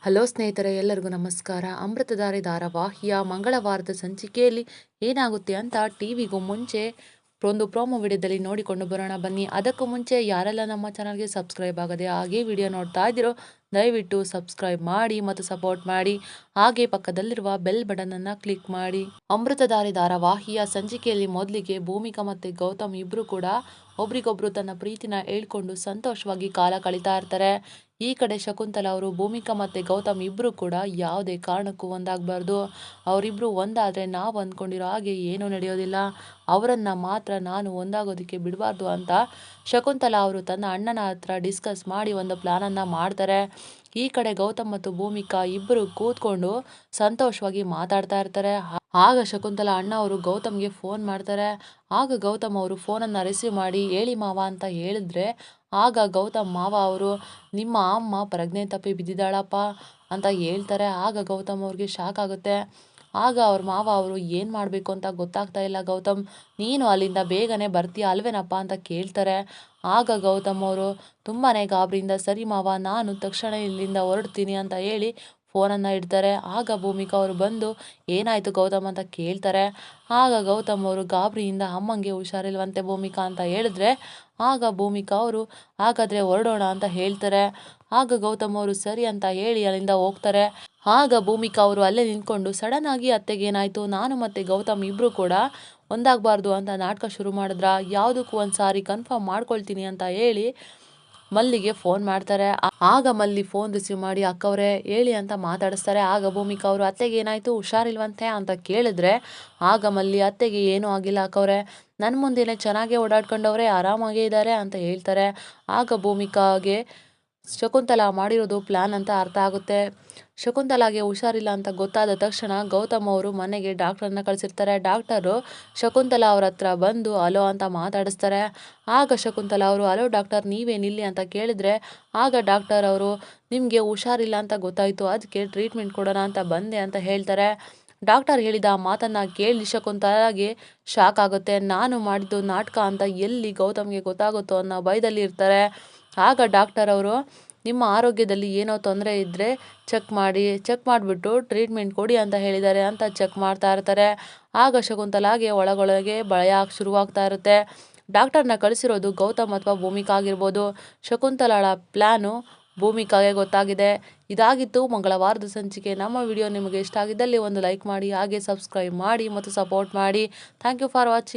Hello ಸ್ನೇಹಿತರೆ, ಎಲ್ಲರಿಗೂ ನಮಸ್ಕಾರ. ಅಮೃತಧಾರೆ ಧಾರಾವಾಹಿಯ ಮಂಗಳವಾರದ ಸಂಚಿಕೆಯಲ್ಲಿ ಏನಾಗುತ್ತೆ ಅಂತ ಟಿವಿಗೂ ಮುಂಚೆ ಒಂದು ಪ್ರೋಮೋ ವಿಡಿಯೋದಲ್ಲಿ ನೋಡಿಕೊಂಡು ಬರೋಣ ಬನ್ನಿ. ಅದಕ್ಕೂ ಮುಂಚೆ ಯಾರೆಲ್ಲ ನಮ್ಮ ಚಾನಲ್ಗೆ ಸಬ್ಸ್ಕ್ರೈಬ್ ಆಗದೆ ಹಾಗೆ ವಿಡಿಯೋ ನೋಡ್ತಾ ಇದ್ದೀರೋ ದಯವಿಟ್ಟು ಸಬ್ಸ್ಕ್ರೈಬ್ ಮಾಡಿ ಮತ್ತು ಸಪೋರ್ಟ್ ಮಾಡಿ. ಹಾಗೆ ಪಕ್ಕದಲ್ಲಿರುವ ಬೆಲ್ ಬಟನ್ ಅನ್ನು ಕ್ಲಿಕ್ ಮಾಡಿ. ಅಮೃತಧಾರೆ ಧಾರಾವಾಹಿಯ ಸಂಚಿಕೆಯಲ್ಲಿ ಮೊದಲಿಗೆ ಭೂಮಿಕಾ ಮತ್ತು ಗೌತಮ್ ಇಬ್ರು ಕೂಡ ಒಬ್ರಿಗೊಬ್ರು ತನ್ನ ಪ್ರೀತಿನ ಹೇಳ್ಕೊಂಡು ಸಂತೋಷವಾಗಿ ಕಾಲ ಕಳೀತಾ ಇರ್ತಾರೆ. ಈ ಕಡೆ ಶಕುಂತಲಾ ಅವರು ಭೂಮಿಕಾ ಮತ್ತು ಗೌತಮ್ ಇಬ್ಬರು ಕೂಡ ಯಾವುದೇ ಕಾರಣಕ್ಕೂ ಒಂದಾಗಬಾರ್ದು, ಅವರಿಬ್ಬರು ಒಂದಾದರೆ ನಾವು ಅಂದ್ಕೊಂಡಿರೋ ಹಾಗೆ ಏನೂ ನಡೆಯೋದಿಲ್ಲ, ಅವರನ್ನು ಮಾತ್ರ ನಾನು ಒಂದಾಗೋದಕ್ಕೆ ಬಿಡಬಾರ್ದು ಅಂತ ಶಕುಂತಲಾ ಅವರು ತನ್ನ ಅಣ್ಣನ ಹತ್ರ ಡಿಸ್ಕಸ್ ಮಾಡಿ ಒಂದು ಪ್ಲಾನನ್ನು ಮಾಡ್ತಾರೆ. ಈ ಕಡೆ ಗೌತಮ್ ಮತ್ತು ಭೂಮಿಕಾ ಇಬ್ಬರು ಕೂತ್ಕೊಂಡು ಸಂತೋಷವಾಗಿ ಮಾತಾಡ್ತಾ ಇರ್ತಾರೆ. ಆಗ ಶಕುಂತಲಾ ಅಣ್ಣ ಅವರು ಗೌತಮ್ಗೆ ಫೋನ್ ಮಾಡ್ತಾರೆ. ಆಗ ಗೌತಮ್ ಅವರು ಫೋನನ್ನು ರಿಸೀವ್ ಮಾಡಿ ಹೇಳಿ ಮಾವ ಅಂತ ಹೇಳಿದ್ರೆ, ಆಗ ಗೌತಮ್ ಮಾವ ಅವರು ನಿಮ್ಮ ಅಮ್ಮ ಪ್ರಜ್ಞೆ ತಪ್ಪಿ ಬಿದ್ದಿದ್ದಾಳಪ್ಪ ಅಂತ ಹೇಳ್ತಾರೆ. ಆಗ ಗೌತಮ್ ಅವ್ರಿಗೆ ಶಾಕ್ ಆಗುತ್ತೆ. ಆಗ ಅವ್ರ ಮಾವ ಅವರು ಏನು ಮಾಡಬೇಕು ಅಂತ ಗೊತ್ತಾಗ್ತಾ ಇಲ್ಲ ಗೌತಮ್, ನೀನು ಅಲ್ಲಿಂದ ಬೇಗನೆ ಬರ್ತೀಯ ಅಲ್ವೇನಪ್ಪ ಅಂತ ಕೇಳ್ತಾರೆ. ಆಗ ಗೌತಮ್ ಅವರು ತುಂಬಾ ಗಾಬರಿಯಿಂದ ಸರಿ ಮಾವ ನಾನು ತಕ್ಷಣ ಇಲ್ಲಿಂದ ಹೊರಡ್ತೀನಿ ಅಂತ ಹೇಳಿ ಫೋನನ್ನು ಇಡ್ತಾರೆ. ಆಗ ಭೂಮಿಕಾ ಅವರು ಬಂದು ಏನಾಯಿತು ಗೌತಮ್ ಅಂತ ಕೇಳ್ತಾರೆ. ಆಗ ಗೌತಮ್ ಅವರು ಗಾಬರಿಯಿಂದ ಅಮ್ಮಂಗೆ ಹುಷಾರಿಲ್ವಂತೆ ಭೂಮಿಕಾ ಅಂತ ಹೇಳಿದ್ರೆ, ಆಗ ಭೂಮಿಕಾ ಅವರು ಹಾಗಾದರೆ ಹೊರಡೋಣ ಅಂತ ಹೇಳ್ತಾರೆ. ಆಗ ಗೌತಮ್ ಅವರು ಸರಿ ಅಂತ ಹೇಳಿ ಅಲ್ಲಿಂದ ಹೋಗ್ತಾರೆ. ಆಗ ಭೂಮಿಕಾ ಅವರು ಅಲ್ಲೇ ನಿಂತ್ಕೊಂಡು ಸಡನ್ ಆಗಿ ಅತ್ತೆಗೇನಾಯಿತು, ನಾನು ಮತ್ತು ಗೌತಮ್ ಇಬ್ಬರು ಕೂಡ ಒಂದಾಗಬಾರ್ದು ಅಂತ ನಾಟಕ ಶುರು ಮಾಡಿದ್ರ, ಯಾವುದಕ್ಕೂ ಒಂದು ಸಾರಿ ಕನ್ಫರ್ಮ್ ಮಾಡ್ಕೊಳ್ತೀನಿ ಅಂತ ಹೇಳಿ ಮಲ್ಲಿಗೆ ಫೋನ್ ಮಾಡ್ತಾರೆ. ಆಗ ಮಲ್ಲಿ ಫೋನ್ ರಿಸೀವ್ ಮಾಡಿ ಅಕ್ಕವ್ರೆ ಹೇಳಿ ಅಂತ ಮಾತಾಡಿಸ್ತಾರೆ. ಆಗ ಭೂಮಿಕಾ ಅವರು ಅತ್ತೆಗೆ ಏನಾಯಿತು ಹುಷಾರಿಲ್ವಂತೆ ಅಂತ ಕೇಳಿದ್ರೆ, ಆಗ ಮಲ್ಲಿ ಅತ್ತೆಗೆ ಏನೂ ಆಗಿಲ್ಲ ಅಕ್ಕವ್ರೆ, ನನ್ನ ಮುಂದೆನೇ ಚೆನ್ನಾಗೇ ಓಡಾಡ್ಕೊಂಡವ್ರೆ, ಆರಾಮಾಗೇ ಇದ್ದಾರೆ ಅಂತ ಹೇಳ್ತಾರೆ. ಆಗ ಭೂಮಿಕಾಗೆ ಶಕುಂತಲಾ ಮಾಡಿರೋದು ಪ್ಲಾನ್ ಅಂತ ಅರ್ಥ ಆಗುತ್ತೆ. ಶಕುಂತಲಾಗೆ ಹುಷಾರಿಲ್ಲ ಅಂತ ಗೊತ್ತಾದ ತಕ್ಷಣ ಗೌತಮ್ ಅವರು ಮನೆಗೆ ಡಾಕ್ಟರನ್ನ ಕಳಿಸಿರ್ತಾರೆ. ಡಾಕ್ಟರು ಶಕುಂತಲಾ ಅವ್ರ ಹತ್ರ ಬಂದು ಅಲೋ ಅಂತ ಮಾತಾಡಿಸ್ತಾರೆ. ಆಗ ಶಕುಂತಲಾ ಅವರು ಅಲೋ ಡಾಕ್ಟರ್ ನೀವೇನಿಲ್ಲಿ ಅಂತ ಕೇಳಿದ್ರೆ, ಆಗ ಡಾಕ್ಟರ್ ಅವರು ನಿಮಗೆ ಹುಷಾರಿಲ್ಲ ಅಂತ ಗೊತ್ತಾಯಿತು, ಅದಕ್ಕೆ ಟ್ರೀಟ್ಮೆಂಟ್ ಕೊಡೋಣ ಅಂತ ಬಂದೆ ಅಂತ ಹೇಳ್ತಾರೆ. ಡಾಕ್ಟರ್ ಹೇಳಿದ ಆ ಮಾತನ್ನು ಕೇಳಿ ಶಕುಂತಲಾಗೆ ಶಾಕ್ ಆಗುತ್ತೆ. ನಾನು ಮಾಡಿದ್ದು ನಾಟಕ ಅಂತ ಎಲ್ಲಿ ಗೌತಮ್ಗೆ ಗೊತ್ತಾಗುತ್ತೋ ಅನ್ನೋ ಭಯದಲ್ಲಿ ಇರ್ತಾರೆ. ಆಗ ಡಾಕ್ಟರ್ ಅವರು ನಿಮ್ಮ ಆರೋಗ್ಯದಲ್ಲಿ ಏನೋ ತೊಂದರೆ ಇದ್ದರೆ ಚೆಕ್ ಮಾಡಿಬಿಟ್ಟು ಟ್ರೀಟ್ಮೆಂಟ್ ಕೊಡಿ ಅಂತ ಹೇಳಿದ್ದಾರೆ ಅಂತ ಚೆಕ್ ಮಾಡ್ತಾ ಇರ್ತಾರೆ. ಆಗ ಶಕುಂತಲಾಗೆ ಒಳಗೊಳಗೆ ಭಯ ಶುರುವಾಗ್ತಾ ಇರುತ್ತೆ. ಡಾಕ್ಟರ್ನ ಕಳಿಸಿರೋದು ಗೌತಮ್ ಅಥವಾ ಭೂಮಿಕಾ ಆಗಿರ್ಬೋದು. ಶಕುಂತಲಾಳ ಪ್ಲ್ಯಾನು ಭೂಮಿಕಾಗೆ ಗೊತ್ತಾಗಿದೆ. ಇದಾಗಿತ್ತು ಮಂಗಳವಾರದ ಸಂಚಿಕೆ. ನಮ್ಮ ವಿಡಿಯೋ ನಿಮಗೆ ಇಷ್ಟ ಆಗಿದ್ದಲ್ಲಿ ಒಂದು ಲೈಕ್ ಮಾಡಿ, ಹಾಗೆ ಸಬ್ಸ್ಕ್ರೈಬ್ ಮಾಡಿ ಮತ್ತು ಸಪೋರ್ಟ್ ಮಾಡಿ. Thank you for watching.